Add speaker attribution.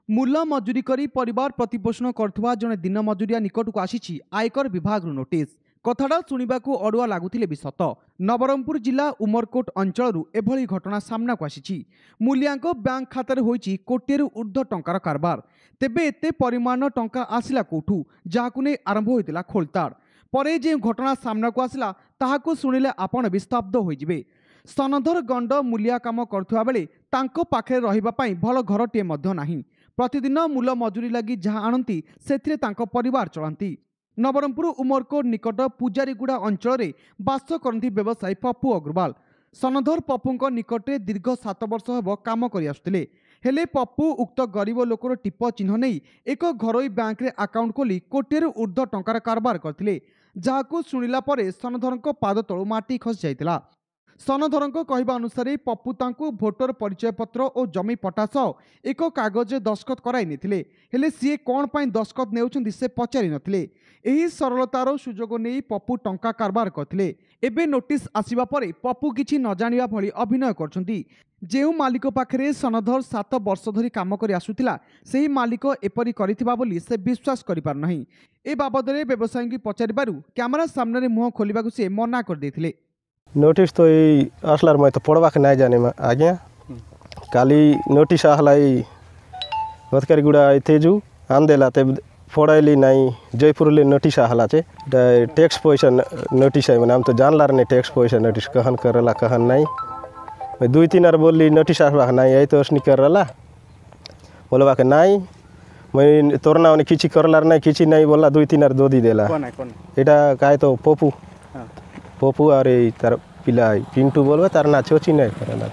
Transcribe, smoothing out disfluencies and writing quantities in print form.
Speaker 1: मूल मजूरी करी परिवार प्रतिपोषण करथुवा जने दिन मजूरिया निकट को आसीछि आयकर विभाग नोटिस। कथाटा शुणिबाकू अड़ुआ लागुथिले भी सत। नवरंगपुर जिला उमरकोट अंचलरू एभली घटना सामना को आसीछि। मूलियांक बैंक खातार होईछि कोटिएरु ऊर्ध्व टंकार कारबार। तेबे एते परिमाण टंका आसिला कोठू जाहाकू नै आरंभ होइतिला खोलताड़। परे जे घटना सामना को आसिला ताहाकू शुणिले आपण भी स्तब्ध होइजिबे। सनधर गंड मूलिया काम करथुवा बेले तांको पाखे रहिबा पई भल घरटिए मध्य नाही। प्रतिदिन मूल मजूरी लगी जहाँ आणती सेथिरे तांको परिवार चलती। नवरंगपुर उमरकोट निकट पूजारीगुड़ा अंचल में बास करती व्यवसायी पप्पू अग्रवाल। सनधर पप्पूंक निकटे दीर्घ 7 वर्ष हेब काम करि आसुथिले। हेले पप्पू उक्त गरीब लोकर टिप चिन्ह नहीं एक घरोई बैंक रे अकाउंट खोली कोटिएरु ऊर्ध्व टंकार कारबार करथिले। जाहाकू शुणिला परे सनधरंक पाद तळु माटी खसी जाइतिला। सनधरंक कहवा अनुसार पप्पू तांकू भोटर परिचय पत्र और जमी पट्टा सह एक कागज दस्खत कराई नेथिले। हेले सीए कौन पाई दस्खत नेउछन्ति से पचारि नथिले। एही सरलतार सुजोग नेई पप्पू टंका कारबार करथिले। एबे नोटिस आसिबा परे पप्पू किछि न जानिबा भली अभिनय करछन्ति। जेउ मालिक पाखरे सनधर 7 वर्ष धरी काम करि आसुथिला सेही मालिक एपरि करिथिबा बोली से विश्वास करि पार नाही। ए बाबदरे व्यवसायी की पचारिबारु कैमरा सामने रे मुह खोलिबाकू से मना कर देथिले।
Speaker 2: नोटिस तो ये आसलार मैं तो पढ़वा के नहीं जाने में आज्ञा काली नोटिस आहला बतकारीगुड़ा तेजू आंदेला ते पढ़ाइली नहीं जयपुर ले नोटिस आहला चे टैक्स पैसा नोटिस है मैंने हम तो जान लार नहीं टैक्स पैसा नोटिस कहन करला कहन नहीं मैं 2-3 बार बोली नोटिस आसवा नहीं आई तो उसने करला बोलवा के नहीं मैं तोरना उन्हें किसी करलार नहीं किसी नहीं बोला 2-3 बार दो दी देला एटा काहे तो पप्पू पप्पू और तार पिला पिंटू बोलवा तार ना छोची नहीं करला।